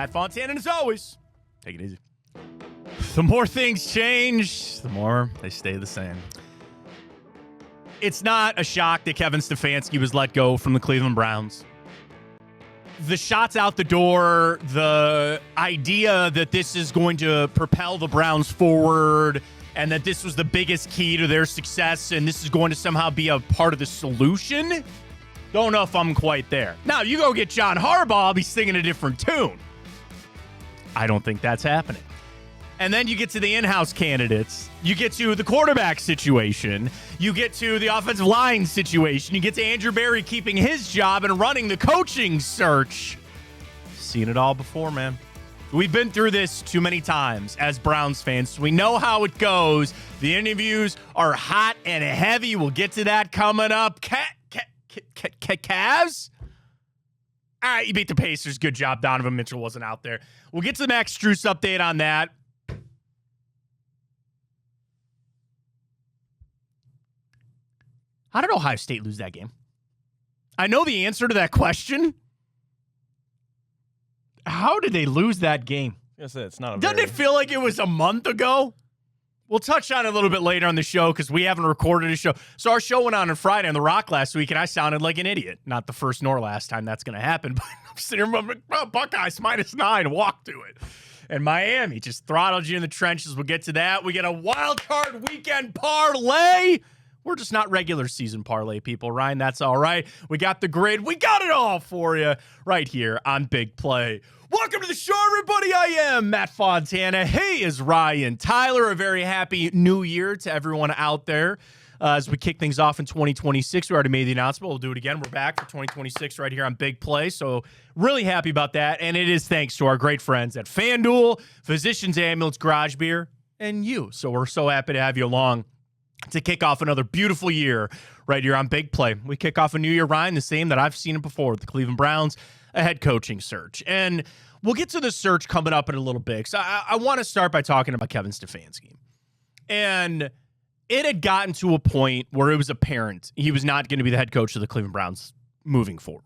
Matt Fontana, and as always, take it easy. The more things change, the more they stay the same. It's not a shock that Kevin Stefanski was let go from the Cleveland Browns. The shots out the door, the idea that this is going to propel the Browns forward and that this was the biggest key to their success and this is going to somehow be a part of the solution, don't know if I'm quite there. Now, you go get John Harbaugh, I'll be singing a different tune. I don't think that's happening. And then you get to the in-house candidates. You get to the quarterback situation. You get to the offensive line situation. You get to Andrew Berry keeping his job and running the coaching search. Seen it all before, man. We've been through this too many times as Browns fans. So we know how it goes. The interviews are hot and heavy. We'll get to that coming up. Cavs? All right, you beat the Pacers. Good job. Donovan Mitchell wasn't out there. We'll get to the Max Strus update on that. How did Ohio State lose that game? I know the answer to that question. How did they lose that game? It's not. Doesn't it feel like it was a month ago? We'll touch on it a little bit later on the show because we haven't recorded a show. So our show went on Friday on The Rock last week, and I sounded like an idiot. Not the first nor last time that's going to happen. But I'm sitting here, like, oh, Buckeyes -9, walk to it. And Miami just throttled you in the trenches. We'll get to that. We get a wild card weekend parlay. We're just not regular season parlay people, Ryan. That's all right. We got the grid. We got it all for you right here on Big Play. Welcome to the show, everybody. I am Matt Fontana. Hey, is Ryan Tyler. A very happy new year to everyone out there as we kick things off in 2026. We already made the announcement. We'll do it again. We're back for 2026 right here on Big Play. So really happy about that. And it is thanks to our great friends at FanDuel, Physicians Ambulance, Garage Beer, and you. So we're so happy to have you along to kick off another beautiful year right here on Big Play. We kick off a new year, Ryan, the same that I've seen it before with the Cleveland Browns, a head coaching search. And we'll get to the search coming up in a little bit. So I want to start by talking about Kevin Stefanski. And it had gotten to a point where it was apparent he was not going to be the head coach of the Cleveland Browns moving forward.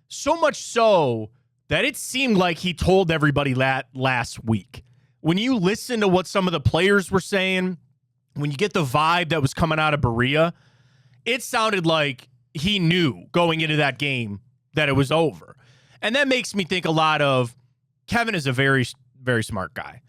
So much so that it seemed like he told everybody that last week. When you listen to what some of the players were saying, when you get the vibe that was coming out of Berea, it sounded like he knew going into that game that it was over. And that makes me think a lot of Kevin is a very, very smart guy.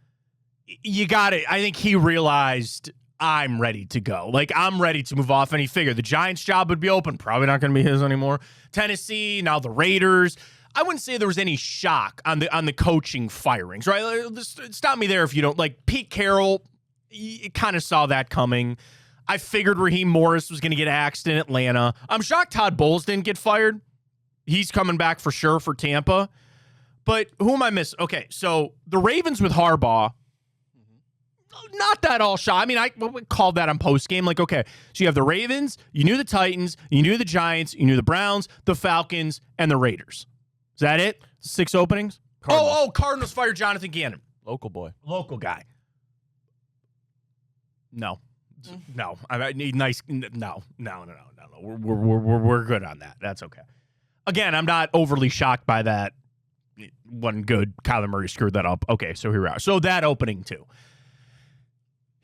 You got it. I think he realized I'm ready to go. Like, I'm ready to move off. And he figured the Giants job would be open. Probably not going to be his anymore. Tennessee, now the Raiders. I wouldn't say there was any shock on the coaching firings, right? Stop me there if you don't. Like, Pete Carroll, you kind of saw that coming. I figured Raheem Morris was going to get axed in Atlanta. I'm shocked Todd Bowles didn't get fired. He's coming back for sure for Tampa. But who am I missing? Okay, so the Ravens with Harbaugh, not that all shocked. I mean, I called that on postgame. Like, okay, so you have the Ravens, you knew the Titans, you knew the Giants, you knew the Browns, the Falcons, and the Raiders. Is that it? 6 openings? Cardinals. Cardinals fired Jonathan Gannon. Local boy. Local guy. No. I need nice. No. We're good on that. That's okay. Again, I'm not overly shocked by that. Wasn't good. Kyler Murray screwed that up. Okay, so here we are. So that opening too.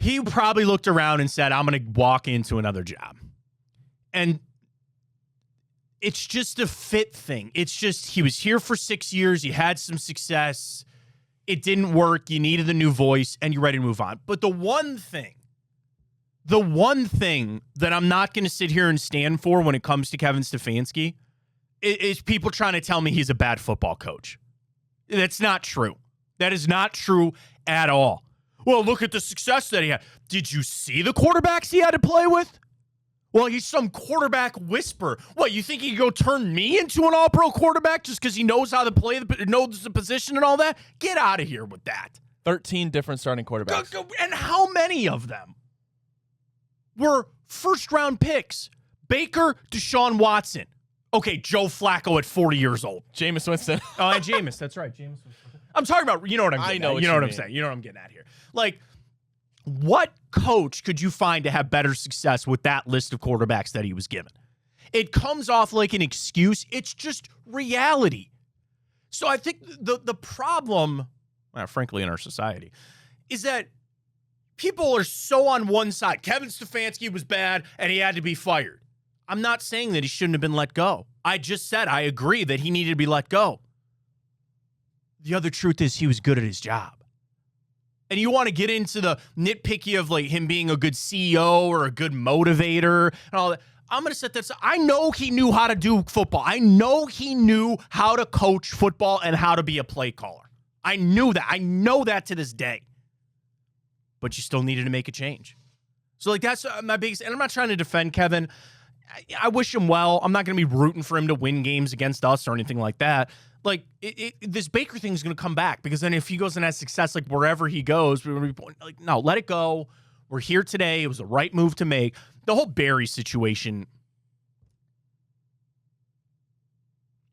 He probably looked around and said, I'm going to walk into another job. And it's just a fit thing. It's just he was here for 6 years. He had some success. It didn't work. You needed a new voice, and you're ready to move on. But the one thing that I'm not going to sit here and stand for when it comes to Kevin Stefanski is people trying to tell me he's a bad football coach. That's not true. That is not true at all. Well, look at the success that he had. Did you see the quarterbacks he had to play with? Well, he's some quarterback whisperer. What, you think he could go turn me into an all-pro quarterback just because he knows how to play, knows the position and all that? Get out of here with that. 13 different starting quarterbacks. And how many of them were first-round picks? Baker, Deshaun Watson. Okay, Joe Flacco at 40 years old. Jameis Winston. Oh, and Jameis. That's right. Jameis. I'm talking about, you know what I'm getting at. You know what I'm saying. You know what I'm getting at here. Like, what coach could you find to have better success with that list of quarterbacks that he was given? It comes off like an excuse. It's just reality. So I think the problem, frankly, in our society, is that people are so on one side. Kevin Stefanski was bad and he had to be fired. I'm not saying that he shouldn't have been let go. I just said I agree that he needed to be let go. The other truth is he was good at his job. And you want to get into the nitpicky of like him being a good CEO or a good motivator and all that. I'm going to set that aside. I know he knew how to do football. I know he knew how to coach football and how to be a play caller. I knew that. I know that to this day. But you still needed to make a change. So like that's my biggest, and I'm not trying to defend Kevin. I wish him well. I'm not going to be rooting for him to win games against us or anything like that. Like, this Baker thing is going to come back because then if he goes and has success, like, wherever he goes, we're going to be like, no, let it go. We're here today. It was the right move to make. The whole Barry situation.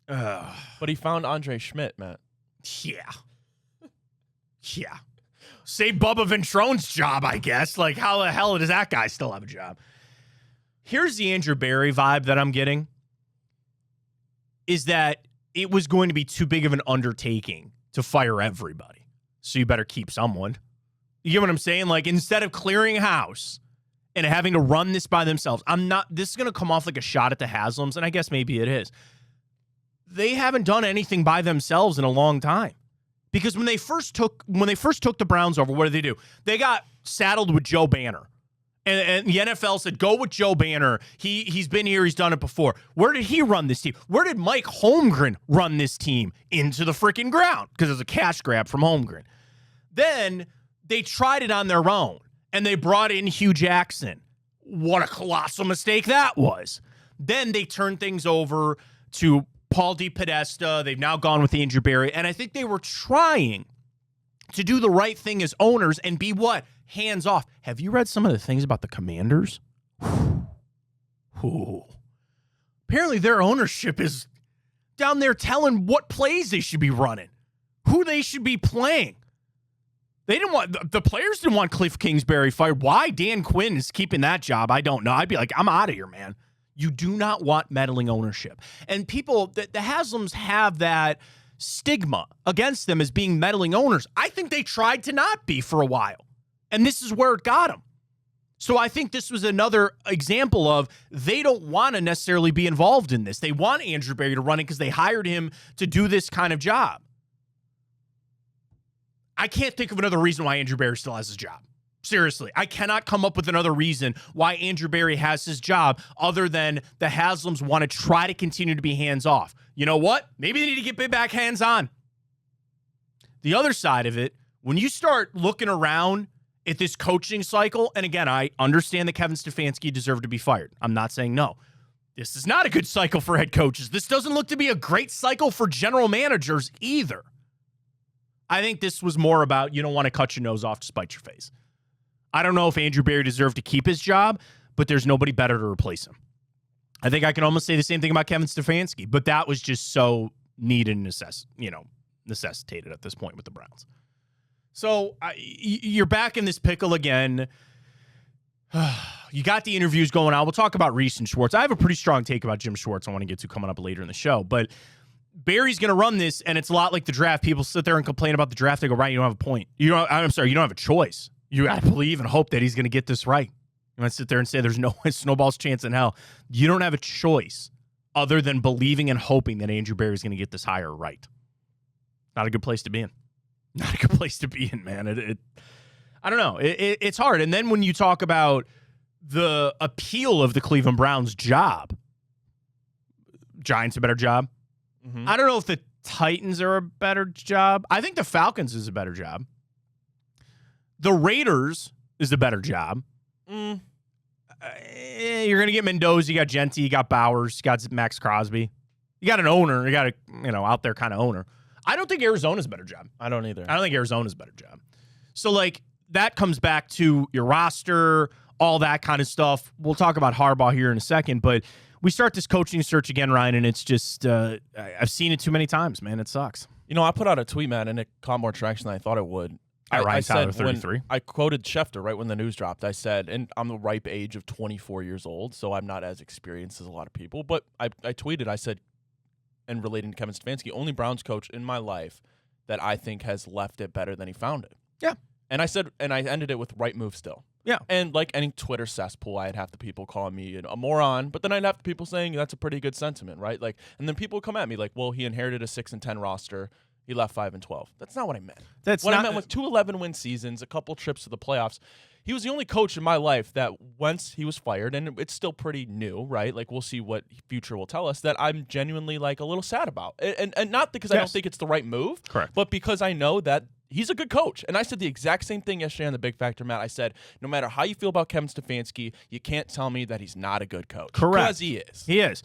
But he found Andre Schmidt, Matt. Yeah. Yeah. Save Bubba Ventrone's job, I guess. Like, how the hell does that guy still have a job? Here's the Andrew Barry vibe that I'm getting. Is that it was going to be too big of an undertaking to fire everybody. So you better keep someone. You get what I'm saying? Like, instead of clearing house and having to run this by themselves, this is going to come off like a shot at the Haslams, and I guess maybe it is. They haven't done anything by themselves in a long time. Because when they first took the Browns over, what did they do? They got saddled with Joe Banner. And the NFL said, go with Joe Banner. He's been here. He's done it before. Where did he run this team? Where did Mike Holmgren run this team? Into the freaking ground because it was a cash grab from Holmgren. Then they tried it on their own, and they brought in Hugh Jackson. What a colossal mistake that was. Then they turned things over to Paul DePodesta. They've now gone with Andrew Barry, and I think they were trying to do the right thing as owners and be what? Hands off. Have you read some of the things about the Commanders? Ooh. Apparently their ownership is down there telling what plays they should be running, who they should be playing. They didn't want the players didn't want Cliff Kingsbury fired. Why Dan Quinn is keeping that job, I don't know. I'd be like, I'm out of here, man. You do not want meddling ownership. And people, the Haslams have that stigma against them as being meddling owners. I think they tried to not be for a while. And this is where it got them. So I think this was another example of they don't want to necessarily be involved in this. They want Andrew Barry to run it because they hired him to do this kind of job. I can't think of another reason why Andrew Barry still has his job. Seriously, I cannot come up with another reason why Andrew Barry has his job other than the Haslams want to try to continue to be hands-off. You know what? Maybe they need to get back hands-on. The other side of it, when you start looking around at this coaching cycle, and again, I understand that Kevin Stefanski deserved to be fired. I'm not saying no. This is not a good cycle for head coaches. This doesn't look to be a great cycle for general managers either. I think this was more about you don't want to cut your nose off to spite your face. I don't know if Andrew Barry deserved to keep his job, but there's nobody better to replace him. I think I can almost say the same thing about Kevin Stefanski, but that was just so needed and necessitated at this point with the Browns. So you're back in this pickle again. You got the interviews going on. We'll talk about Reese and Schwartz. I have a pretty strong take about Jim Schwartz I want to get to coming up later in the show, but Barry's going to run this, and it's a lot like the draft. People sit there and complain about the draft. They go, Ryan, you don't have a point. You don't have a choice. You got to believe and hope that he's going to get this right. You want to sit there and say there's no snowball's chance in hell. You don't have a choice other than believing and hoping that Andrew Barry's going to get this hire right. Not a good place to be in. Not a good place to be in, man. I don't know. It's hard. And then when you talk about the appeal of the Cleveland Browns job, Giants a better job. Mm-hmm. I don't know if the Titans are a better job. I think the Falcons is a better job. The Raiders is a better job. You're going to get Mendoza. You got Genti. You got Bowers. You got Max Crosby. You got an owner. You got a out there kind of owner. I don't think Arizona's a better job. I don't either. I don't think Arizona's a better job. So, that comes back to your roster, all that kind of stuff. We'll talk about Harbaugh here in a second, but we start this coaching search again, Ryan, and it's just I've seen it too many times, man. It sucks. I put out a tweet, man, and it caught more traction than I thought it would. I said 33. I quoted Schefter right when the news dropped. I said, and I'm the ripe age of 24 years old, so I'm not as experienced as a lot of people, but I tweeted, I said, and relating to Kevin Stefanski, only Browns coach in my life that I think has left it better than he found it. Yeah. And I ended it with right move still. Yeah. And like any Twitter cesspool, I'd have the people calling me a moron, but then I'd have the people saying that's a pretty good sentiment, right? Like, and then people come at me like, well, he inherited a 6-10 roster. He left 5-12. That's not what I meant. I meant was 2 11-win seasons, a couple trips to the playoffs. He was the only coach in my life that once he was fired, and it's still pretty new, right? Like, we'll see what future will tell us, that I'm genuinely like a little sad about. And not because I don't think it's the right move, correct, but because I know that he's a good coach. And I said the exact same thing yesterday on the Big Factor, Matt. I said, no matter how you feel about Kevin Stefanski, you can't tell me that he's not a good coach. Correct. Because he is. He is.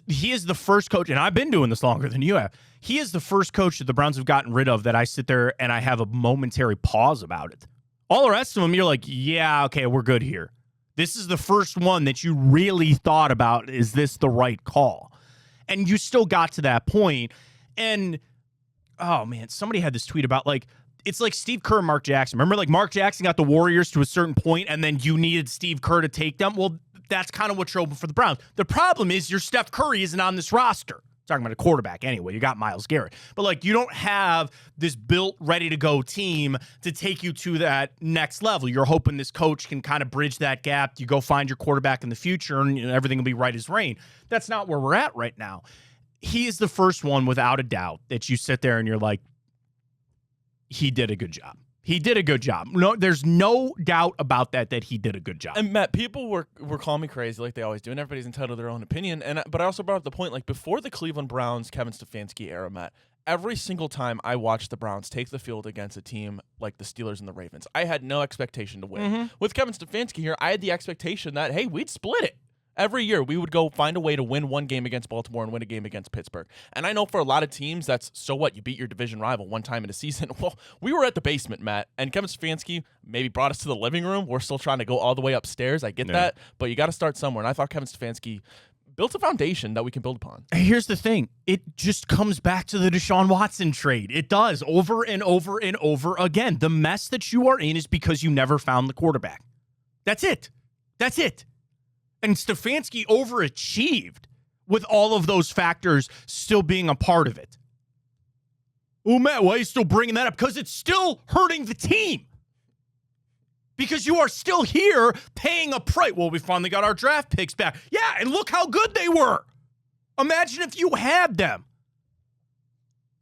He is the first coach, and I've been doing this longer than you have. He is the first coach that the Browns have gotten rid of that I sit there and I have a momentary pause about it. All the rest of them, you're like, yeah, okay, we're good here. This is the first one that you really thought about, is this the right call? And you still got to that point. And, oh, man, somebody had this tweet about, like, it's like Steve Kerr and Mark Jackson. Remember, like, Mark Jackson got the Warriors to a certain point, and then you needed Steve Kerr to take them? Well, that's kind of what drove for the Browns. The problem is your Steph Curry isn't on this roster. Talking about a quarterback anyway. You got Myles Garrett. But, like, you don't have this built, ready-to-go team to take you to that next level. You're hoping this coach can kind of bridge that gap. You go find your quarterback in the future, and everything will be right as rain. That's not where we're at right now. He is the first one, without a doubt, that you sit there and you're like, he did a good job. He did a good job. No, there's no doubt about that he did a good job. And Matt, people were calling me crazy like they always do, and everybody's entitled to their own opinion. But I also brought up the point, like, before the Cleveland Browns Kevin Stefanski era, Matt, every single time I watched the Browns take the field against a team like the Steelers and the Ravens, I had no expectation to win. Mm-hmm. With Kevin Stefanski here, I had the expectation that, hey, we'd split it. Every year, we would go find a way to win one game against Baltimore and win a game against Pittsburgh. And I know for a lot of teams, that's so what? You beat your division rival one time in a season. Well, we were at the basement, Matt, and Kevin Stefanski maybe brought us to the living room. We're still trying to go all the way upstairs. I get that, but you got to start somewhere. And I thought Kevin Stefanski built a foundation that we can build upon. Here's the thing. It just comes back to the Deshaun Watson trade. It does, over and over and over again. The mess that you are in is because you never found the quarterback. That's it. That's it. And Stefanski overachieved with all of those factors still being a part of it. Oh, Matt, why are you still bringing that up? Because it's still hurting the team. Because you are still here paying a price. Well, we finally got our draft picks back. Yeah, and look how good they were. Imagine if you had them.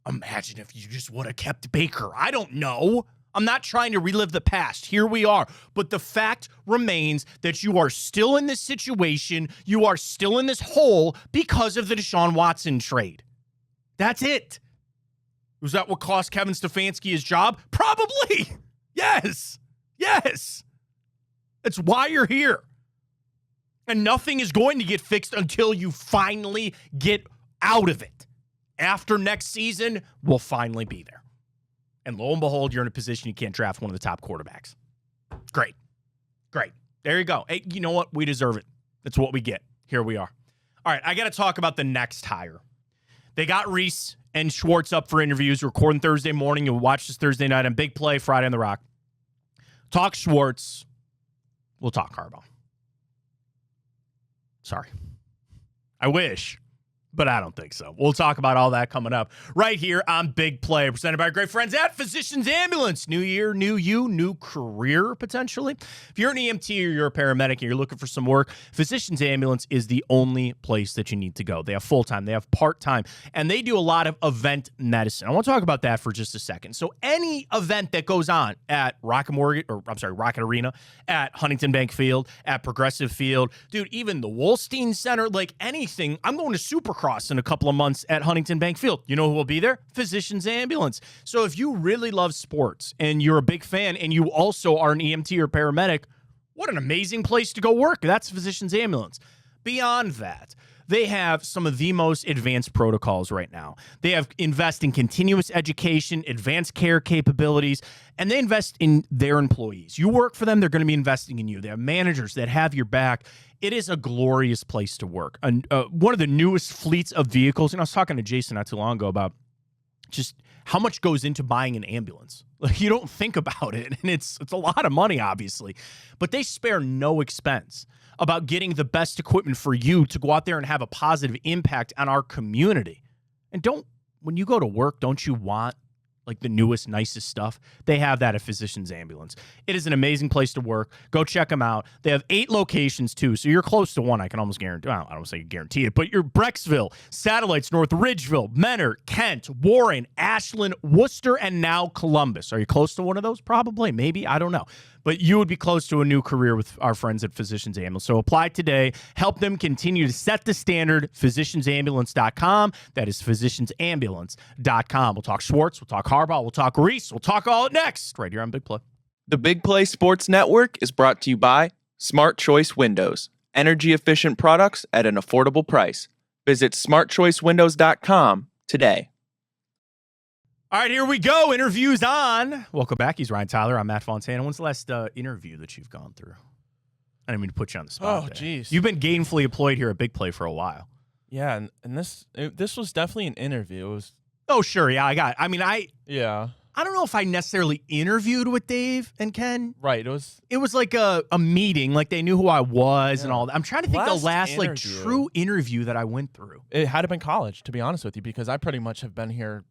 Imagine if you just would have kept Baker. I don't know. I'm not trying to relive the past. Here we are. But the fact remains that you are still in this situation. You are still in this hole because of the Deshaun Watson trade. That's it. Was that what cost Kevin Stefanski his job? Probably. Yes. Yes. That's why you're here. And nothing is going to get fixed until you finally get out of it. After next season, we'll finally be there. And lo and behold, you're in a position you can't draft one of the top quarterbacks. Great. Great. There you go. Hey, you know what? We deserve it. That's what we get. Here we are. All right, I got to talk about the next hire. They got Reese and Schwartz up for interviews. We're recording Thursday morning. You'll watch this Thursday night on Big Play, Friday on the Rock. Talk Schwartz. We'll talk Harbaugh. Sorry. I wish. But I don't think so. We'll talk about all that coming up right here on Big Play, presented by our great friends at Physicians Ambulance. New year, new you, new career, potentially. If you're an EMT or you're a paramedic and you're looking for some work, Physicians Ambulance is the only place that you need to go. They have full-time, they have part-time, and they do a lot of event medicine. I want to talk about that for just a second. So any event that goes on at Rocket Arena, at Huntington Bank Field, at Progressive Field, dude, even the Wolstein Center, like anything, I'm going to Supercross in a couple of months at Huntington Bank Field. You know who will be there? Physicians Ambulance. So if you really love sports and you're a big fan and you also are an EMT or paramedic, what an amazing place to go work. That's Physicians Ambulance. Beyond that, they have some of the most advanced protocols right now. They invest in continuous education, advanced care capabilities, and they invest in their employees. You work for them, they're going to be investing in you. They have managers that have your back. It is a glorious place to work. And one of the newest fleets of vehicles, and I was talking to Jason not too long ago about just how much goes into buying an ambulance. Like, you don't think about it, and it's a lot of money, obviously. But they spare no expense about getting the best equipment for you to go out there and have a positive impact on our community. And when you go to work, don't you want like the newest, nicest stuff? They have that at Physicians Ambulance. It is an amazing place to work. Go check them out. They have 8 locations too, so you're close to one. I can almost guarantee. Well, I don't say guarantee it, but you're Brecksville, Satellites, North Ridgeville, Menor, Kent, Warren, Ashland, Worcester, and now Columbus. Are you close to one of those? Probably, maybe. I don't know. But you would be close to a new career with our friends at Physicians Ambulance. So apply today. Help them continue to set the standard. Physiciansambulance.com. That is physiciansambulance.com. We'll talk Schwartz. We'll talk Harbaugh. We'll talk Reese. We'll talk all it next right here on Big Play. The Big Play Sports Network is brought to you by Smart Choice Windows. Energy-efficient products at an affordable price. Visit smartchoicewindows.com today. All right, here we go. Interviews on. Welcome back. He's Ryan Tyler. I'm Matt Fontana. When's the last interview that you've gone through? I didn't mean to put you on the spot. Oh, jeez. You've been gainfully employed here at Big Play for a while. Yeah, and this was definitely an interview. It was. Oh, sure. Yeah, I don't know if I necessarily interviewed with Dave and Ken. Right. It was like a meeting. Like they knew who I was and all that. I'm trying to think the last interview, like true interview that I went through. It had to been college, to be honest with you, because I pretty much have been here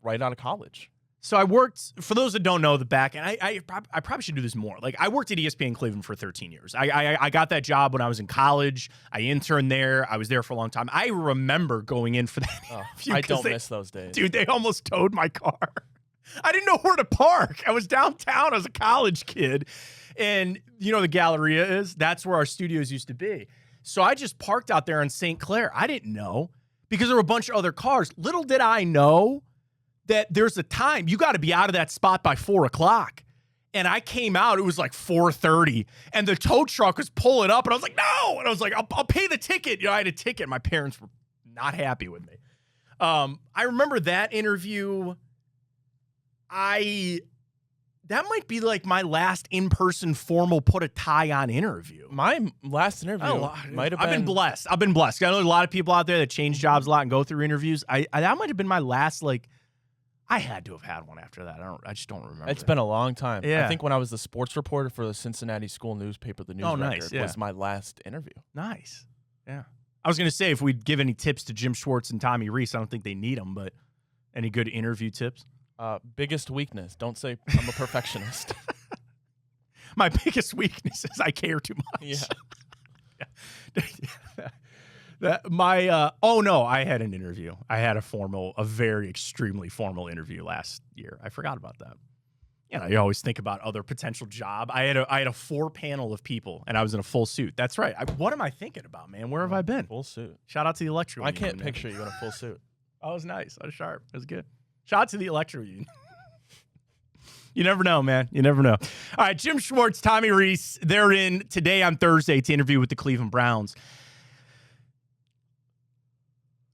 right out of college. So I worked, for those that don't know the back, and I probably should do this more. Like I worked at ESPN Cleveland for 13 years. I got that job when I was in college. I interned there. I was there for a long time. I remember going in for that interview. I don't miss those days. Dude, they almost towed my car. I didn't know where to park. I was downtown. I was a college kid. And you know the Galleria is? That's where our studios used to be. So I just parked out there in St. Clair. I didn't know because there were a bunch of other cars. Little did I know that there's a time you got to be out of that spot by 4:00. And I came out, it was like 4:30, and the tow truck was pulling up, and I was like, no! And I was like, I'll pay the ticket. You know, I had a ticket. My parents were not happy with me. I remember that interview. That might be like my last in-person formal put a tie on interview. My last interview might have been. I've been blessed. I know a lot of people out there that change jobs a lot and go through interviews. That might have been my last, like, I had to have had one after that. I just don't remember. It's been a long time. Yeah. I think when I was the sports reporter for the Cincinnati school newspaper, the News Record, was my last interview. Nice. Yeah. I was going to say, if we'd give any tips to Jim Schwartz and Tommy Reese, I don't think they need them, but any good interview tips? Biggest weakness. Don't say I'm a perfectionist. My biggest weakness is I care too much. Yeah. I had an interview. I had a very extremely formal interview last year. I forgot about that. You know, you always think about other potential job. I had a 4-panel of people, and I was in a full suit. That's right. What am I thinking about, man? Where have I been? Full suit. Shout out to the electrical union. I can't picture you in a full suit. Oh, it was nice. I was sharp. It was good. Shout out to the electrical union. You never know, man. You never know. All right, Jim Schwartz, Tommy Reese, they're in today on Thursday to interview with the Cleveland Browns.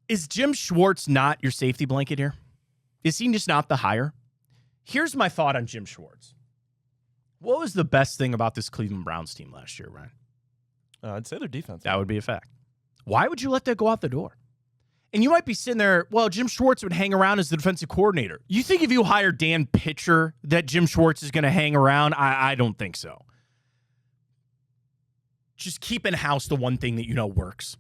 Is Jim Schwartz not your safety blanket here? Is he just not the hire? Here's my thought on Jim Schwartz. What was the best thing about this Cleveland Browns team last year, Ryan? I'd say their defense. That would be a fact. Why would you let that go out the door? And you might be sitting there, well, Jim Schwartz would hang around as the defensive coordinator. You think if you hire Dan Pitcher that Jim Schwartz is going to hang around? I don't think so. Just keep in-house the one thing that you know works.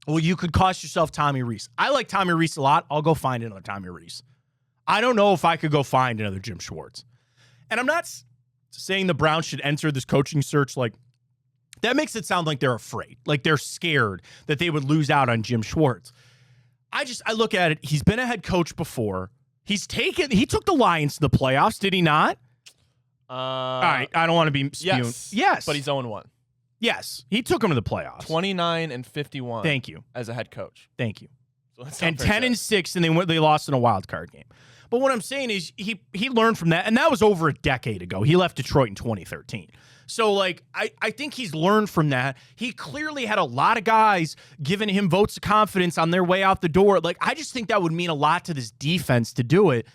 Well, you could cost yourself Tommy Reese. I like Tommy Reese a lot. I'll go find another Tommy Reese. I don't know if I could go find another Jim Schwartz. And I'm not saying the Browns should enter this coaching search like that makes it sound like they're afraid, like they're scared that they would lose out on Jim Schwartz. I look at it. He's been a head coach before. He took the Lions to the playoffs, did he not? All right, I don't want to be spewing. Yes. But he's 0-1. Yes, he took him to the playoffs. 29-51. Thank you. As a head coach. Thank you. So and 10-6, and they lost in a wild card game. But what I'm saying is he learned from that, and that was over a decade ago. He left Detroit in 2013. So, like, I think he's learned from that. He clearly had a lot of guys giving him votes of confidence on their way out the door. Like, I just think that would mean a lot to this defense to do it.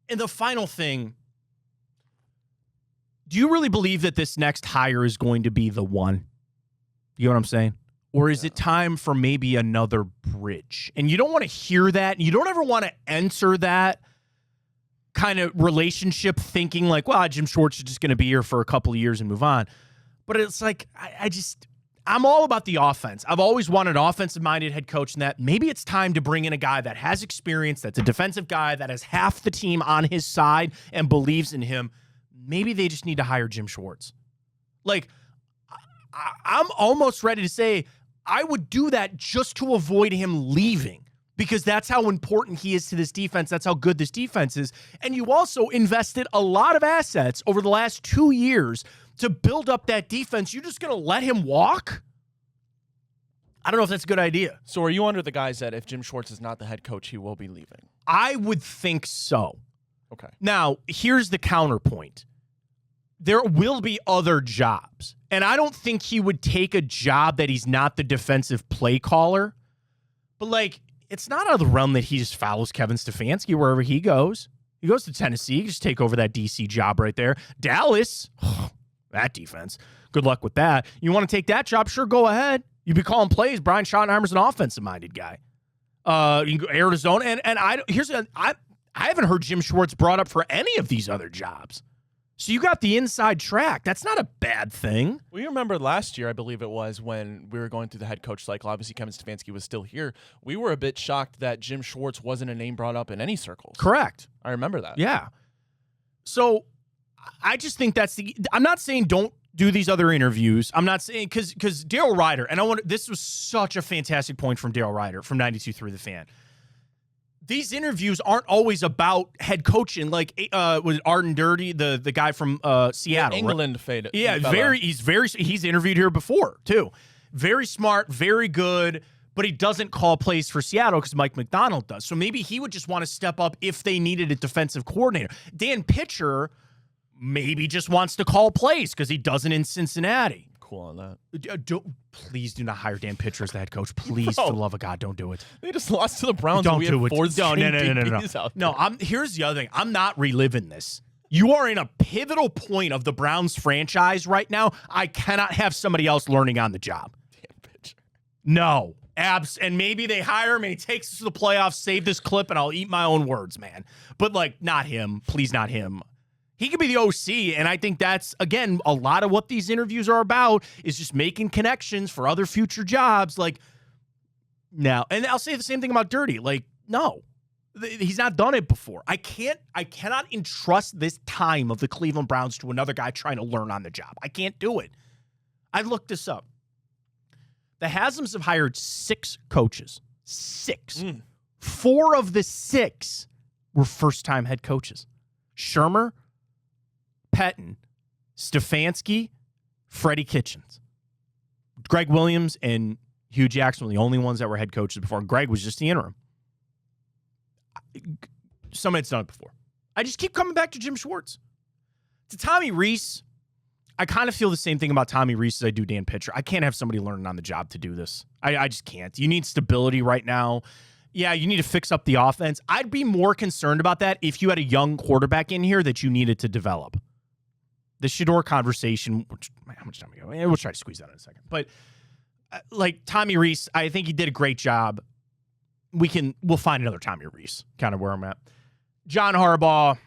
And the final thing, do you really believe that this next hire is going to be the one? You know what I'm saying? Or is it time for maybe another bridge? And you don't want to hear that. You don't ever want to enter that kind of relationship thinking like, well, Jim Schwartz is just going to be here for a couple of years and move on. But it's like, I'm all about the offense. I've always wanted an offensive-minded head coach, and that maybe it's time to bring in a guy that has experience, that's a defensive guy, that has half the team on his side and believes in him. Maybe they just need to hire Jim Schwartz. Like, I'm almost ready to say I would do that just to avoid him leaving, because that's how important he is to this defense. That's how good this defense is. And you also invested a lot of assets over the last 2 years to build up that defense. You're just going to let him walk? I don't know if that's a good idea. So are you under the guise that if Jim Schwartz is not the head coach, he will be leaving? I would think so. Okay. Now, here's the counterpoint. There will be other jobs. And I don't think he would take a job that he's not the defensive play caller. But, like, it's not out of the realm that he just follows Kevin Stefanski wherever he goes. He goes to Tennessee, he just take over that DC job right there. Dallas, that defense. Good luck with that. You want to take that job? Sure, go ahead. You be calling plays. Brian Schottenheimer's an offensive-minded guy. You can go Arizona. And I haven't heard Jim Schwartz brought up for any of these other jobs. So you got the inside track. That's not a bad thing. Well, you remember last year, I believe it was, when we were going through the head coach cycle. Obviously, Kevin Stefanski was still here. We were a bit shocked that Jim Schwartz wasn't a name brought up in any circles. Correct. I remember that. Yeah. So I just think I'm not saying don't do these other interviews. I'm not saying, because Daryl Ryder, and this was such a fantastic point from Daryl Ryder from 92.3 The Fan. These interviews aren't always about head coaching, like was Arden Dirty, the guy from Seattle. England right? Faded. Yeah, he's interviewed here before too. Very smart, very good, but he doesn't call plays for Seattle because Mike McDonald does. So maybe he would just want to step up if they needed a defensive coordinator. Dan Pitcher maybe just wants to call plays because he doesn't in Cincinnati. Cool on that. Please do not hire Dan Pitcher as the head coach. Please, for the love of God, don't do it. They just lost to the Browns. Don't we do it. No. Here's the other thing. I'm not reliving this. You are in a pivotal point of the Browns franchise right now. I cannot have somebody else learning on the job. Dan Pitcher. No. And maybe they hire him and he takes us to the playoffs, save this clip, and I'll eat my own words, man. But, like, not him. Please, not him. He could be the OC, and I think that's, again, a lot of what these interviews are about is just making connections for other future jobs. Like, now, and I'll say the same thing about Dirty. Like, no, he's not done it before. I cannot entrust this time of the Cleveland Browns to another guy trying to learn on the job. I can't do it. I looked this up. The Haslam's have hired 6 coaches. 6. 4 of the 6 were first-time head coaches. Shermer, Pettin, Stefanski, Freddie Kitchens. Greg Williams and Hugh Jackson were the only ones that were head coaches before. Greg was just the interim. Somebody's done it before. I just keep coming back to Jim Schwartz. To Tommy Rees, I kind of feel the same thing about Tommy Rees as I do Dan Pitcher. I can't have somebody learning on the job to do this. I just can't. You need stability right now. Yeah, you need to fix up the offense. I'd be more concerned about that if you had a young quarterback in here that you needed to develop. The Shador conversation, how much time we go? We'll try to squeeze that in a second. But like Tommy Rees, I think he did a great job. We'll find another Tommy Rees, kind of where I'm at. John Harbaugh,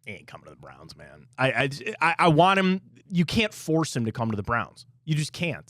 he ain't coming to the Browns, man. I want him. You can't force him to come to the Browns. You just can't.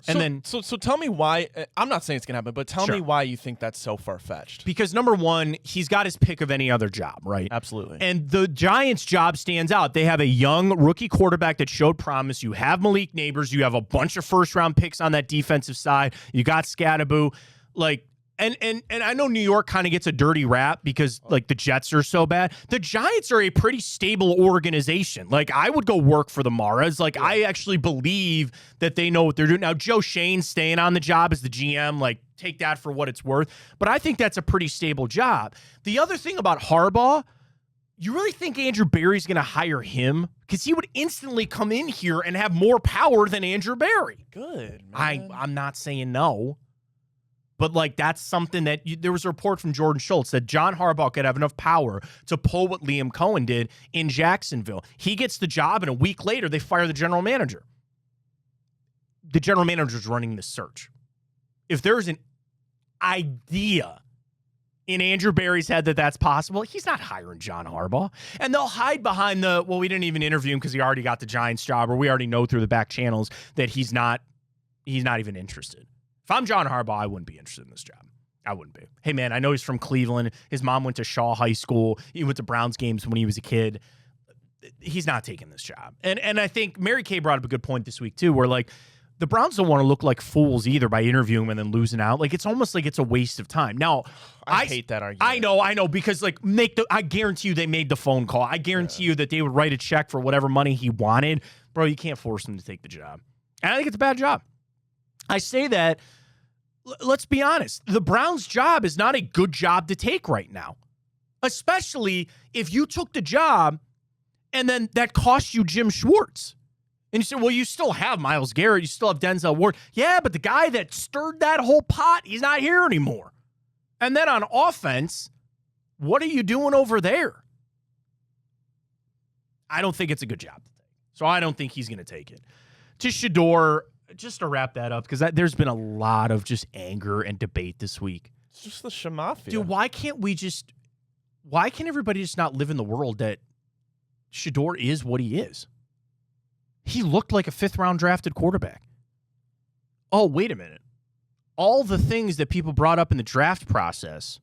So tell me why. I'm not saying it's gonna happen, but tell me why you think that's so far-fetched. Because number one, he's got his pick of any other job, right? Absolutely. And the Giants' job stands out. They have a young rookie quarterback that showed promise. You have Malik Neighbors. You have a bunch of first-round picks on that defensive side. You got Scattaboo. Like, and I know New York kind of gets a dirty rap because, like, the Jets are so bad. The Giants are a pretty stable organization. Like, I would go work for the Maras. Like, I actually believe that they know what they're doing. Now, Joe Shane's staying on the job as the GM. Like, take that for what it's worth. But I think that's a pretty stable job. The other thing about Harbaugh, you really think Andrew Berry's going to hire him? Because he would instantly come in here and have more power than Andrew Berry. Good, man. I'm not saying no. But, like, that's something that there was a report from Jordan Schultz that John Harbaugh could have enough power to pull what Liam Cohen did in Jacksonville. He gets the job, and a week later, they fire the general manager. The general manager's running the search. If there's an idea in Andrew Berry's head that that's possible. He's not hiring John Harbaugh. And they'll hide behind we didn't even interview him because he already got the Giants job, or we already know through the back channels that he's not even interested. If I'm John Harbaugh, I wouldn't be interested in this job. I wouldn't be. Hey, man, I know he's from Cleveland. His mom went to Shaw High School. He went to Browns games when he was a kid. He's not taking this job. And I think Mary Kay brought up a good point this week, too, where, like, the Browns don't want to look like fools either by interviewing him and then losing out. Like, it's almost like it's a waste of time. Now, I hate that argument. I know, because, like, I guarantee you they made the phone call. I guarantee you that they would write a check for whatever money he wanted. Bro, you can't force him to take the job. And I think it's a bad job. I say that, let's be honest, the Browns' job is not a good job to take right now, especially if you took the job and then that cost you Jim Schwartz. And you say, well, you still have Myles Garrett. You still have Denzel Ward. Yeah, but the guy that stirred that whole pot, he's not here anymore. And then on offense, what are you doing over there? I don't think it's a good job to take. So I don't think he's going to take it. To Shedeur, just to wrap that up, because there's been a lot of just anger and debate this week. It's just the Shemafia. Dude, why can't everybody just not live in the world that Shedeur is what he is? He looked like a 5th-round drafted quarterback. Oh, wait a minute. All the things that people brought up in the draft process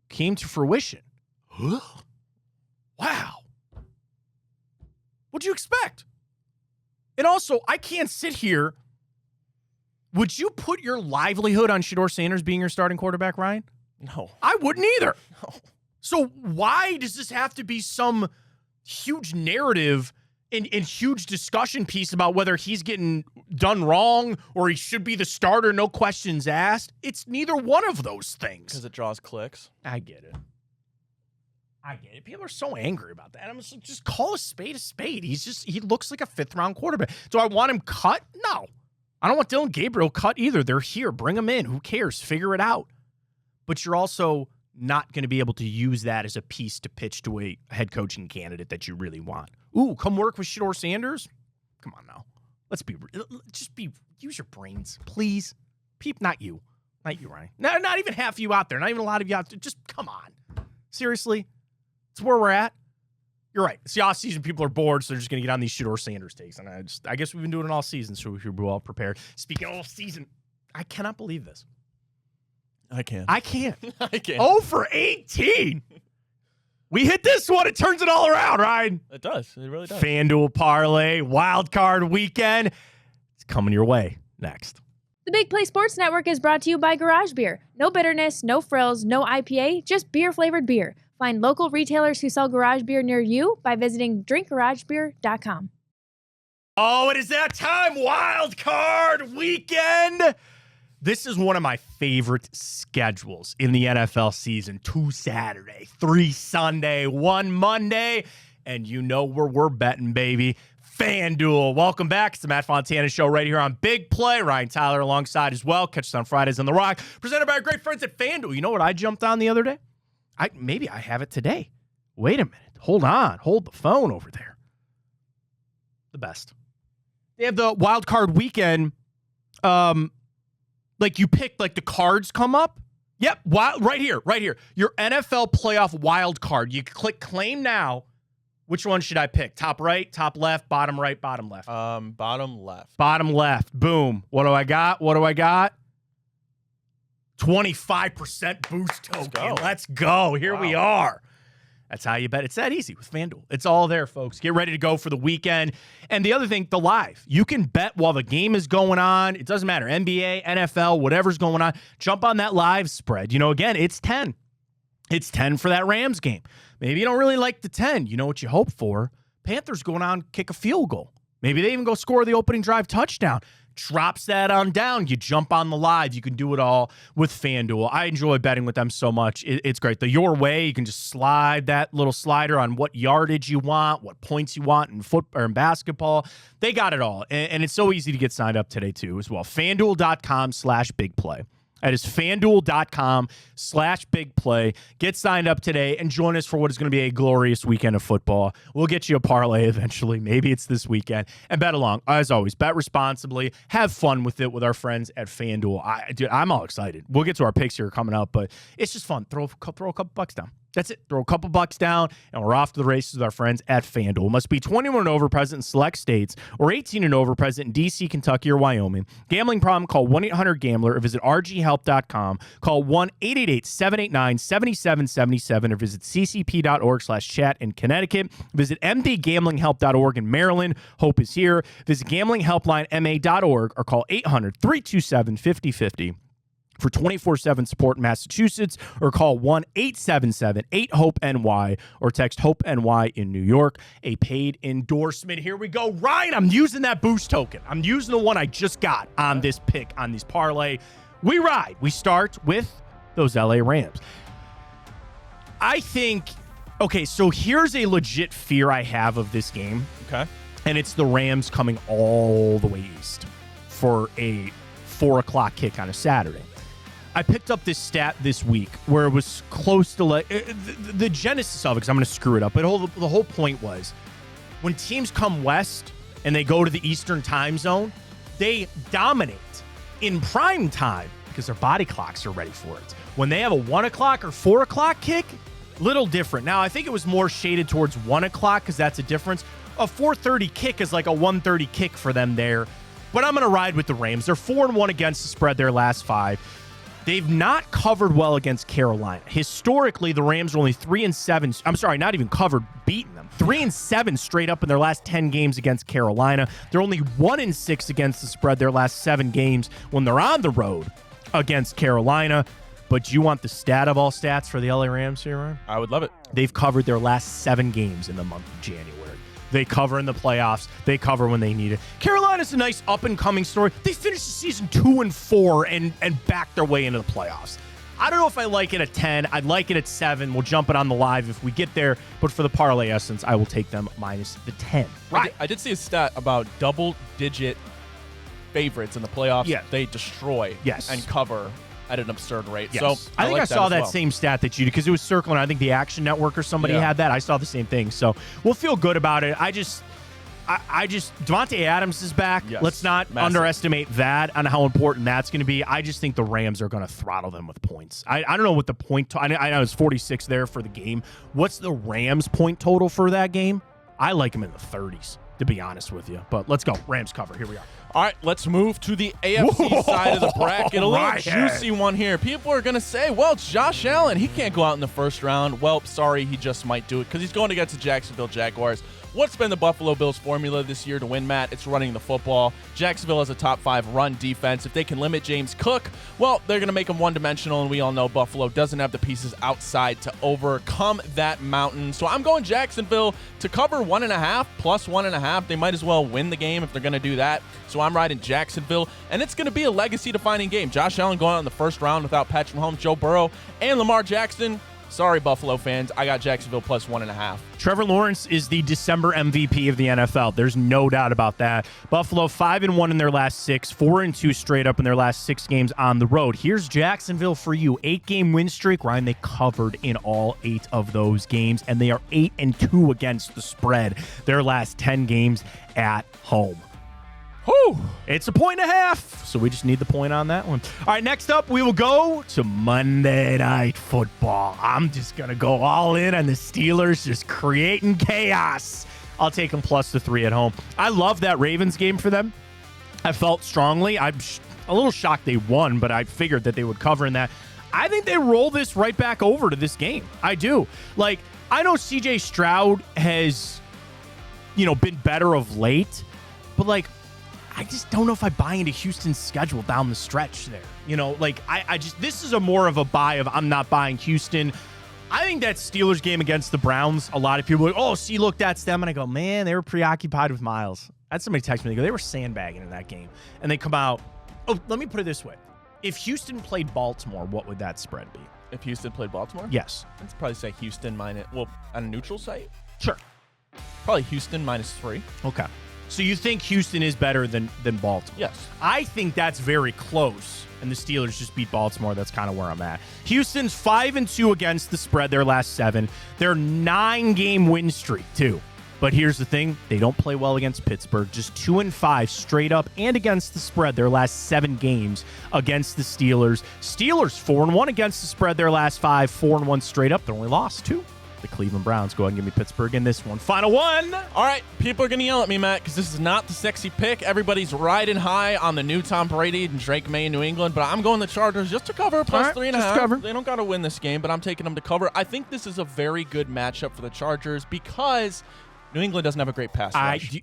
came to fruition. Wow. What'd you expect? And also, I can't sit here. Would you put your livelihood on Shedeur Sanders being your starting quarterback, Ryan? No. I wouldn't either. No. So why does this have to be some huge narrative and huge discussion piece about whether he's getting done wrong or he should be the starter, no questions asked? It's neither one of those things. Because it draws clicks. I get it. People are so angry about that. I'm just call a spade a spade. He looks like a 5th-round quarterback. Do I want him cut? No. I don't want Dylan Gabriel cut either. They're here. Bring him in. Who cares? Figure it out. But you're also not going to be able to use that as a piece to pitch to a head coaching candidate that you really want. Ooh, come work with Shedeur Sanders? Come on now. Use your brains, please. Not you, Ryan. Not even half of you out there. Not even a lot of you out there. Just come on. Seriously? It's where we're at. You're right. It's the off-season. People are bored, so they're just going to get on these Shedeur Sanders takes. And I guess we've been doing it all season, so we should be well prepared. Speaking of all season, I cannot believe this. I can't. I can't. 0 for 18. We hit this one. It turns it all around, right? It does. It really does. FanDuel parlay, wild card weekend. It's coming your way next. The Big Play Sports Network is brought to you by Garage Beer. No bitterness, no frills, no IPA, just beer-flavored beer. Find local retailers who sell garage beer near you by visiting drinkgaragebeer.com. Oh, it is that time. Wild card weekend. This is one of my favorite schedules in the NFL season. 2 Saturday, 3 Sunday, 1 Monday. And you know where we're betting, baby. FanDuel. Welcome back. It's the Matt Fontana Show right here on Big Play. Ryan Tyler alongside as well. Catch us on Fridays on The Rock. Presented by our great friends at FanDuel. You know what I jumped on the other day? Maybe I have it today. Wait a minute. Hold on. Hold the phone over there. The best. They have the wild card weekend. Like you pick, like the cards come up. Yep, right here. Your NFL playoff wild card. You click claim now. Which one should I pick? Top right, top left, bottom right, bottom left. Bottom left. Bottom left. Boom. What do I got? 25% boost token. Let's go. Here we are. That's how you bet. It's that easy with FanDuel. It's all there, folks. Get ready to go for the weekend. And the other thing, the live. You can bet while the game is going on. It doesn't matter. NBA, NFL, whatever's going on. Jump on that live spread. You know, again, it's 10. It's 10 for that Rams game. Maybe you don't really like the 10. You know what you hope for? Panthers going on, kick a field goal. Maybe they even go score the opening drive touchdown. Drops that on down. You jump on the live. You can do it all with FanDuel. I enjoy betting with them so much. It's great. The Your Way, you can just slide that little slider on what yardage you want, what points you want in football or in basketball. They got it all. And it's so easy to get signed up today, too, as well. FanDuel.com/bigplay. That is FanDuel.com/bigplay. Get signed up today and join us for what is going to be a glorious weekend of football. We'll get you a parlay eventually. Maybe it's this weekend. And bet along. As always, bet responsibly. Have fun with it with our friends at FanDuel. Dude, I'm all excited. We'll get to our picks here coming up, but it's just fun. Throw a couple bucks down. That's it. Throw a couple bucks down, and we're off to the races with our friends at FanDuel. Must be 21 and over, present in select states, or 18 and over, present in D.C., Kentucky, or Wyoming. Gambling problem? Call 1-800-GAMBLER or visit rghelp.com. Call 1-888-789-7777 or visit ccp.org/chat in Connecticut. Visit mdgamblinghelp.org in Maryland. Hope is here. Visit gamblinghelplinema.org or call 800-327-5050. For 24/7 support in Massachusetts, or call 1-877-8-HOPE-NY or text HOPE-NY in New York. A paid endorsement. Here we go. Ryan, I'm using that boost token. I'm using the one I just got on this pick, on this parlay. We ride. We start with those LA Rams. I think, okay, so here's a legit fear I have of this game. Okay. And it's the Rams coming all the way east for a 4 o'clock kick on a Saturday. I picked up this stat this week where it was close to like the genesis of it, because I'm going to screw it up. But the whole point was when teams come west and they go to the Eastern time zone, they dominate in prime time because their body clocks are ready for it. When they have a 1 o'clock or 4 o'clock kick, little different. Now, I think it was more shaded towards 1 o'clock because that's a difference. A 4:30 kick is like a 1:30 kick for them there. But I'm going to ride with the Rams. They're 4-1 against the spread their last 5. They've not covered well against Carolina. Historically, the Rams are only 3-7. I'm sorry, not even covered, beating them. 3-7 straight up in their last 10 games against Carolina. They're only 1-6 against the spread their last 7 games when they're on the road against Carolina. But you want the stat of all stats for the LA Rams here, Ryan? I would love it. They've covered their last 7 games in the month of January. They cover in the playoffs. They cover when they need it. Carolina's a nice up-and-coming story. They finished the season 2-4 and backed their way into the playoffs. I don't know if I like it at 10. I'd like it at 7. We'll jump it on the live if we get there. But for the parlay essence, I will take them minus the 10. Right. I did see a stat about double-digit favorites in the playoffs. Yeah. They destroy and cover at an absurd rate. Yes. So I think like I saw that as well. same stat that you did because it was circling. I think the Action Network or somebody had that. I saw the same thing. So we'll feel good about it. I just Devontae Adams is back. Yes. Let's not underestimate that on how important that's going to be. I just think the Rams are going to throttle them with points. I don't know what the point. I know it's 46 there for the game. What's the Rams point total for that game? I like them in the 30s, to be honest with you. But let's go. Rams cover. Here we are. All right, let's move to the AFC side of the bracket. A little juicy one here. People are going to say, well, it's Josh Allen. He can't go out in the first round. Well, sorry, he just might do it because he's going against the Jacksonville Jaguars. What's been the Buffalo Bills' formula this year to win, Matt? It's running the football. Jacksonville has a top 5 run defense. If they can limit James Cook, well, they're going to make him one-dimensional, and we all know Buffalo doesn't have the pieces outside to overcome that mountain. So I'm going Jacksonville to cover 1.5 plus 1.5. They might as well win the game if they're going to do that. So I'm riding Jacksonville, and it's going to be a legacy-defining game. Josh Allen going out in the first round without Patrick Mahomes, Joe Burrow, and Lamar Jackson. Sorry, Buffalo fans. I got Jacksonville plus 1.5. Trevor Lawrence is the December MVP of the NFL. There's no doubt about that. Buffalo 5-1 in their last 6, 4-2 straight up in their last 6 games on the road. Here's Jacksonville for you. 8-game win streak. Ryan, they covered in all 8 of those games, and they are 8-2 against the spread their last 10 games at home. Whew. It's a 1.5, so we just need the point on that one. All right, next up, we will go to Monday Night Football. I'm just going to go all in on the Steelers, just creating chaos. I'll take them plus the 3 at home. I love that Ravens game for them. I felt strongly. I'm a little shocked they won, but I figured that they would cover in that. I think they roll this right back over to this game. I do. Like, I know C.J. Stroud has, been better of late, but, I just don't know if I buy into Houston's schedule down the stretch there. This is a more of a buy of I'm not buying Houston. I think that Steelers game against the Browns, a lot of people are like, oh, see, look, that's them. And I go, man, they were preoccupied with Miles. I had somebody text me. They were sandbagging in that game. And they come out. Oh, let me put it this way. If Houston played Baltimore, what would that spread be? If Houston played Baltimore? Yes. I'd probably say Houston minus, on a neutral site? Sure. Probably Houston minus 3. Okay. So you think Houston is better than Baltimore? Yes. I think that's very close, and the Steelers just beat Baltimore. That's kind of where I'm at. Houston's 5-2 against the spread their last 7. They're 9-game win streak, too. But here's the thing. They don't play well against Pittsburgh. Just 2-5 straight up and against the spread their last 7 games against the Steelers. Steelers 4-1 against the spread their last 5, 4-1 straight up. They're only lost 2. The Cleveland Browns. Go ahead and give me Pittsburgh in this one. Final one. All right, people are going to yell at me, Matt, because this is not the sexy pick. Everybody's riding high on the new Tom Brady and Drake May in New England, but I'm going the Chargers just to cover plus 3.5. They don't got to win this game, but I'm taking them to cover. I think this is a very good matchup for the Chargers because New England doesn't have a great pass rush.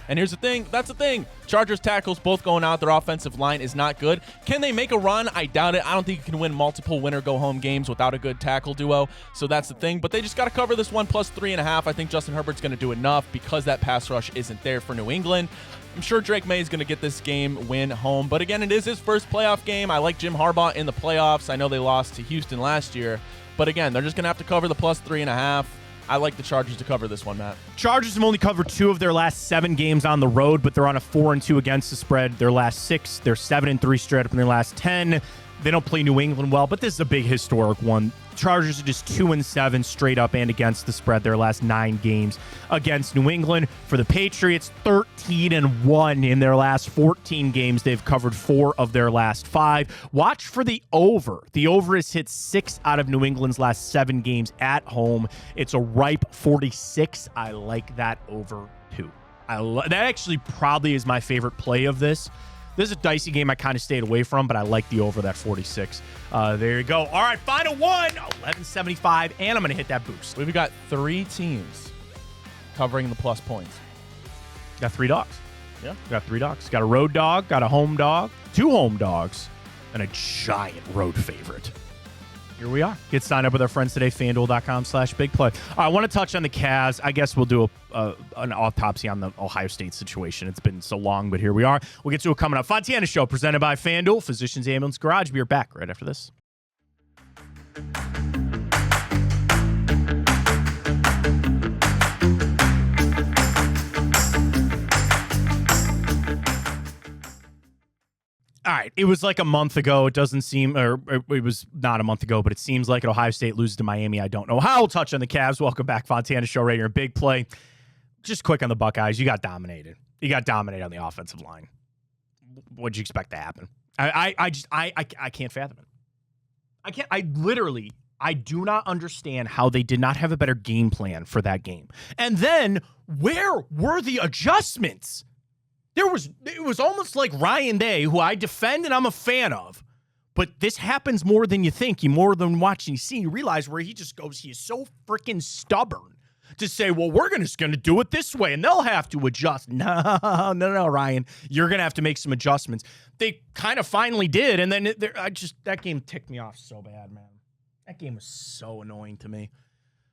And here's the thing. That's the thing. Chargers tackles both going out. Their offensive line is not good. Can they make a run? I doubt it. I don't think you can win multiple winner-go-home games without a good tackle duo. So that's the thing. But they just got to cover this one plus 3.5. I think Justin Herbert's going to do enough because that pass rush isn't there for New England. I'm sure Drake May is going to get this game win home. But again, it is his first playoff game. I like Jim Harbaugh in the playoffs. I know they lost to Houston last year. But again, they're just going to have to cover the plus 3.5. I like the Chargers to cover this one, Matt. Chargers have only covered 2 of their last 7 games on the road, but they're on a 4-2 against the spread. Their last 6, they're 7-3 straight up in their last 10. They don't play New England well, but this is a big historic one. Chargers are just 2-7 straight up and against the spread their last 9 games against New England. For the Patriots, 13-1 in their last 14 games. They've covered 4 of their last 5. Watch for the over. The over has hit 6 out of New England's last 7 games at home. It's a ripe 46. I like that over too. That actually probably is my favorite play of this. This is a dicey game I kind of stayed away from, but I like the over that 46. There you go. All right, final one, 11.75, and I'm going to hit that boost. We've got 3 teams covering the plus points. Got 3 dogs. Yeah. Got 3 dogs. Got a road dog, got a home dog, 2 home dogs, and a giant road favorite. Here we are. Get signed up with our friends today, FanDuel.com/bigplay. I want to touch on the Cavs. I guess we'll do an autopsy on the Ohio State situation. It's been so long, but here we are. We'll get to it coming up. Fontana Show presented by FanDuel, Physicians Ambulance Garage. We're back right after this. All right, it was like a month ago. It doesn't seem, or it was not a month ago, but it seems like Ohio State loses to Miami. I don't know how. We'll touch on the Cavs. Welcome back, Fontana Show right here. Big play. Just quick on the Buckeyes. You got dominated. You got dominated on the offensive line. What'd you expect to happen? I can't fathom it. I do not understand how they did not have a better game plan for that game. And then where were the adjustments? It was almost like Ryan Day, who I defend and I'm a fan of, but this happens more than you think. You more than watch and you see, you realize where he just goes, he is so freaking stubborn to say, well, we're just going to do it this way, and they'll have to adjust. No, Ryan, you're going to have to make some adjustments. They kind of finally did, and then that game ticked me off so bad, man. That game was so annoying to me.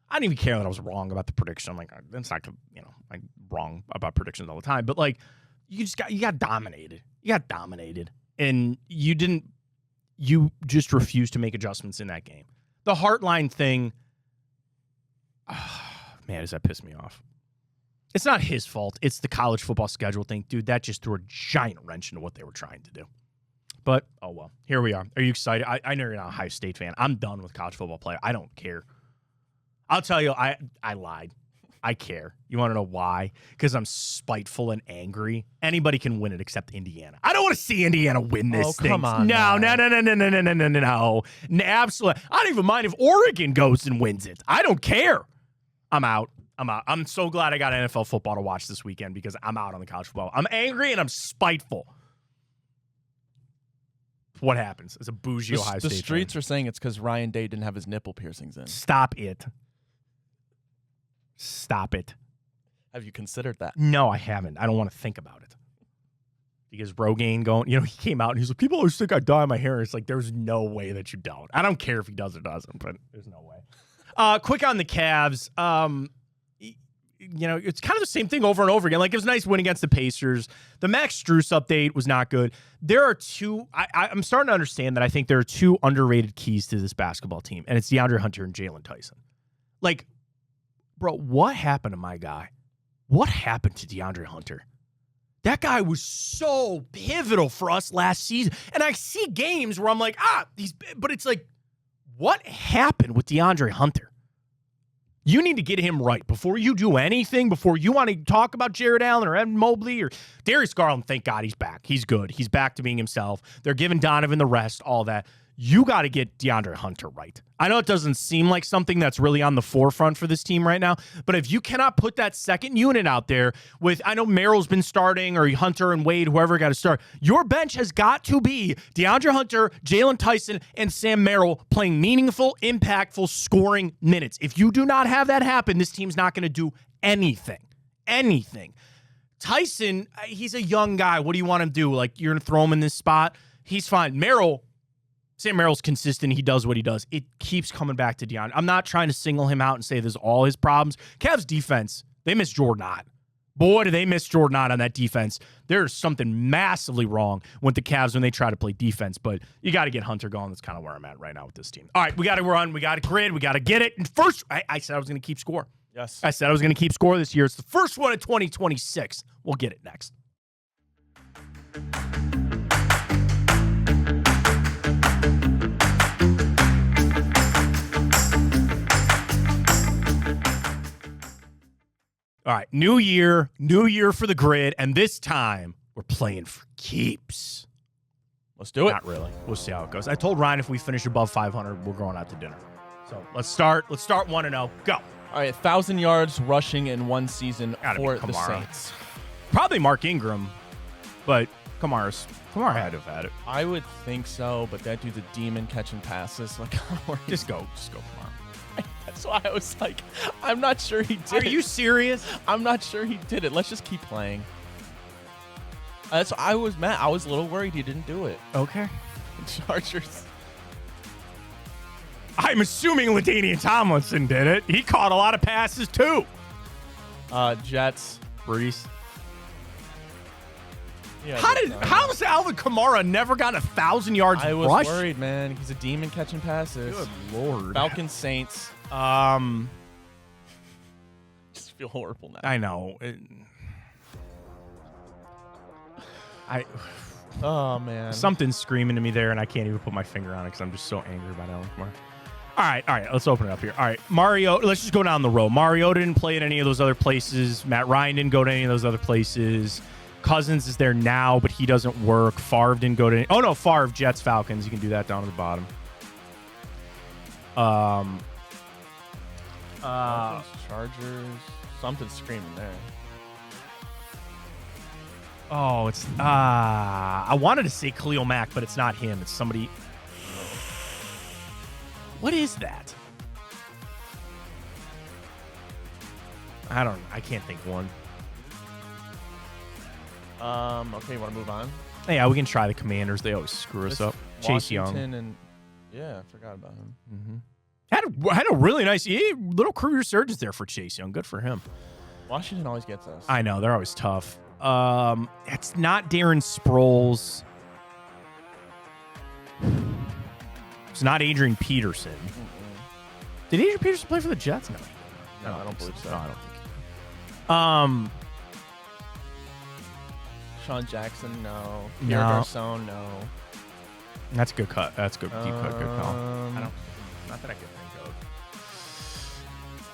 I didn't even care that I was wrong about the prediction. I'm like, that's not, I'm wrong about predictions all the time, but like, you got dominated. You got dominated. And you just refused to make adjustments in that game. The Heartline thing, man, does that piss me off. It's not his fault. It's the college football schedule thing. Dude, that just threw a giant wrench into what they were trying to do. But, oh well, here we are. Are you excited? I know you're not a Ohio State fan. I'm done with college football play. I don't care. I'll tell you, I lied. I care. You want to know why? Because I'm spiteful and angry. Anybody can win it except Indiana. I don't want to see Indiana win this thing. Come on. No. Absolutely. I don't even mind if Oregon goes and wins it. I don't care. I'm out. I'm so glad I got NFL football to watch this weekend because I'm out on the college football. I'm angry and I'm spiteful. What happens? It's a bougie Ohio State The streets fan. are saying it's because Ryan Day didn't have his nipple piercings in. Stop it. Stop it. Have you considered that? No, I haven't. I don't want to think about it. Because Rogaine he came out and he's like, people always think I dye my hair. It's like, there's no way that you don't. I don't care if he does or doesn't, but there's no way. Quick on the Cavs. It's kind of the same thing over and over again. Like, it was a nice win against the Pacers. The Max Strus update was not good. There are two, I'm starting to understand that I think there are 2 underrated keys to this basketball team, and it's DeAndre Hunter and Jalen Tyson. Like, bro, what happened to my guy? what happened to DeAndre Hunter? That guy was so pivotal for us last season. And I see games where I'm like, but it's like, what happened with DeAndre Hunter? You need to get him right before you do anything, before you want to talk about Jared Allen or Evan Mobley or Darius Garland. Thank God he's back. He's good. He's back to being himself. They're giving Donovan the rest, all that. You got to get DeAndre Hunter right. I know it doesn't seem like something that's really on the forefront for this team right now, but if you cannot put that second unit out there with, I know Merrill's been starting or Hunter and Wade, whoever got to start, your bench has got to be DeAndre Hunter, Jalen Tyson, and Sam Merrill playing meaningful, impactful, scoring minutes. If you do not have that happen, this team's not going to do anything. Anything. Tyson, he's a young guy. What do you want him to do? Like, you're going to throw him in this spot? He's fine. Sam Merrill's consistent. He does what he does. It keeps coming back to DeAndre. I'm not trying to single him out and say there's all his problems. Cavs defense, they miss Jordan Ott. Boy, do they miss Jordan Ott on that defense. There's something massively wrong with the Cavs when they try to play defense, but you got to get Hunter going. That's kind of where I'm at right now with this team. All right, we got to run. We got to grid. We got to get it. And first, I said I was going to keep score. Yes. I said I was going to keep score this year. It's the first one of 2026. We'll get it next. All right, new year for the grid, and this time we're playing for keeps. Let's do it. Not really. We'll see how it goes. I told Ryan if we finish above 500, we're going out to dinner. So let's start 1-0. Go. All right, 1,000 yards rushing in one season for the Kamara. Saints. Probably Mark Ingram, but Kamara had to have had it. I would think so, but that dude's a demon catching passes. Like, Just go, Kamara. That's why I was like, I'm not sure he did it. Are you serious? I'm not sure he did it. Let's just keep playing. That's I was mad. I was a little worried he didn't do it. Okay. Chargers. I'm assuming LaDainian Tomlinson did it. He caught a lot of passes too. Jets. Brees. Yeah, How's Alvin Kamara never gotten 1,000 yards I was rush? worried, man. He's a demon catching passes. Good Lord. Falcons, Saints. Just feel horrible now. I know. Oh, man. Something's screaming to me there, and I can't even put my finger on it because I'm just so angry about Alvin Kamara. All right. Let's open it up here. All right, Mario. Let's just go down the row. Mario didn't play at any of those other places. Matt Ryan didn't go to any of those other places. Cousins is there now, but he doesn't work. Favre didn't go to any. Oh, no, Favre, Jets, Falcons. You can do that down at the bottom. Falcons, Chargers. Something's screaming there. Oh, it's I wanted to say Khalil Mack, but it's not him. It's somebody. What is that? I can't think of one. Okay, you want to move on? Yeah, we can try the Commanders. They always screw us up. Chase Young. And yeah, I forgot about him. Mm-hmm. Had a really nice little career resurgence there for Chase Young. Good for him. Washington always gets us. I know. They're always tough. It's not Darren Sproles. It's not Adrian Peterson. Mm-mm. Did Adrian Peterson play for the Jets? No, I don't believe so. No, I don't think so. Sean Jackson, no. No. Pierre Garcon, no. That's a good cut. That's good. Deep cut. Good call. Not that I can think of.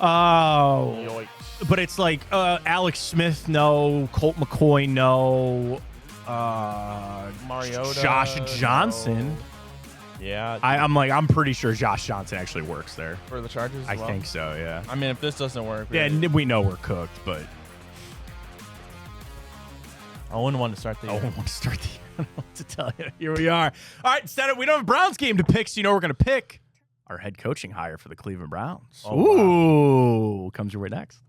Oh. Yikes. But it's like Alex Smith, no. Colt McCoy, no. Mariota. Josh Johnson. No. Yeah. I'm pretty sure Josh Johnson actually works there. For the Chargers as I well? think so, yeah. I mean, if this doesn't work. Yeah, we know we're cooked, but. I wouldn't want to start the year. I don't want to start the year. I don't know what to tell you. Here we are. All right, instead of we don't have a Browns game to pick, so you know we're going to pick our head coaching hire for the Cleveland Browns. Oh, ooh, wow. Comes your way next.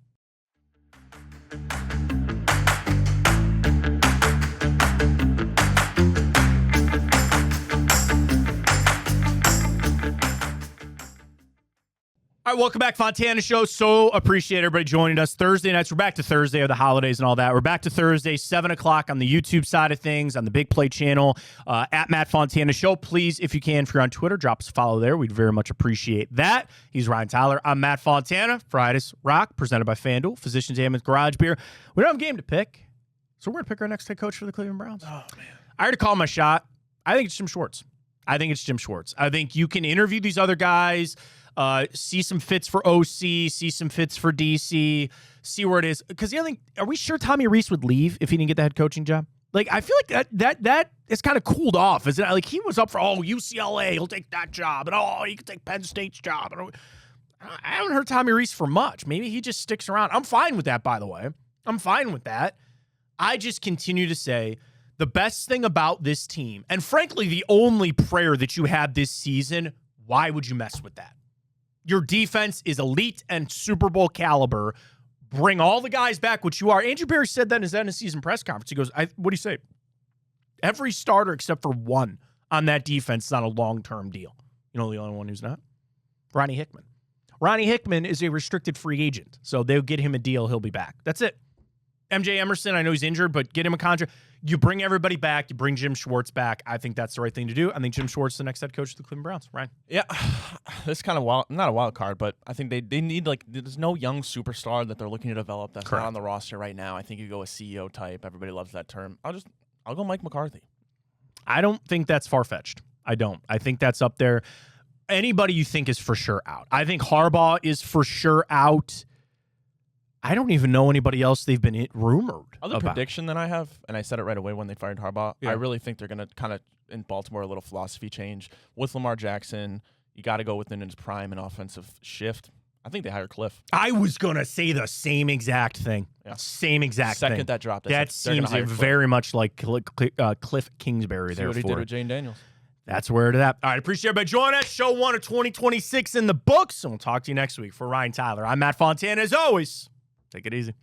All right, welcome back, Fontana Show. So appreciate everybody joining us. Thursday nights, we're back to Thursday of the holidays and all that. We're back to Thursday, 7 o'clock on the YouTube side of things, on the Big Play channel, at Matt Fontana Show. Please, if you can, if you're on Twitter, drop us a follow there. We'd very much appreciate that. He's Ryan Tyler. I'm Matt Fontana. Fridays Rock, presented by FanDuel, Physicians Ammons Garage Beer. We don't have a game to pick, so we're going to pick our next head coach for the Cleveland Browns. Oh, man. I already called my shot. I think it's Jim Schwartz. I think you can interview these other guys, see some fits for OC, see some fits for DC, see where it is. Because the other thing, are we sure Tommy Rees would leave if he didn't get the head coaching job? Like, I feel like that is kind of cooled off, isn't it? Like, he was up for, UCLA, he'll take that job, and he could take Penn State's job. And I haven't heard Tommy Rees for much. Maybe he just sticks around. I'm fine with that, by the way. I'm fine with that. I just continue to say, the best thing about this team, and frankly, the only prayer that you had this season, why would you mess with that? Your defense is elite and Super Bowl caliber. Bring all the guys back, which you are. Andrew Berry said that in his end of season press conference. He goes, what do you say? Every starter except for one on that defense is on a long-term deal. You know the only one who's not? Ronnie Hickman. Ronnie Hickman is a restricted free agent, so they'll get him a deal. He'll be back. That's it. MJ Emerson, I know he's injured, but get him a contract. You bring everybody back. You bring Jim Schwartz back. I think that's the right thing to do. I think Jim Schwartz is the next head coach of the Cleveland Browns. Ryan? Yeah, this kind of not a wild card, but I think they need, there's no young superstar that they're looking to develop that's Correct. not on the roster right now. I think you go a CEO type. Everybody loves that term. I'll go Mike McCarthy. I don't think that's far-fetched. I don't. I think that's up there. Anybody you think is for sure out. I think Harbaugh is for sure out. I don't even know anybody else they've been rumored Other about. prediction that I have, and I said it right away when they fired Harbaugh, Yeah. I really think they're going to kind of, in Baltimore, a little philosophy change. With Lamar Jackson, you got to go within his prime and offensive shift. I think they hire Cliff. I was going to say the same exact thing. Yeah. Same exact thing. Second that dropped. That seems very much like Cliff Kingsbury See there what he for did it. with Jane Daniels. That's where it is at. All right, appreciate everybody joining us. Show 1 of 2026 in the books, and we'll talk to you next week. For Ryan Tyler, I'm Matt Fontana. As always, take it easy.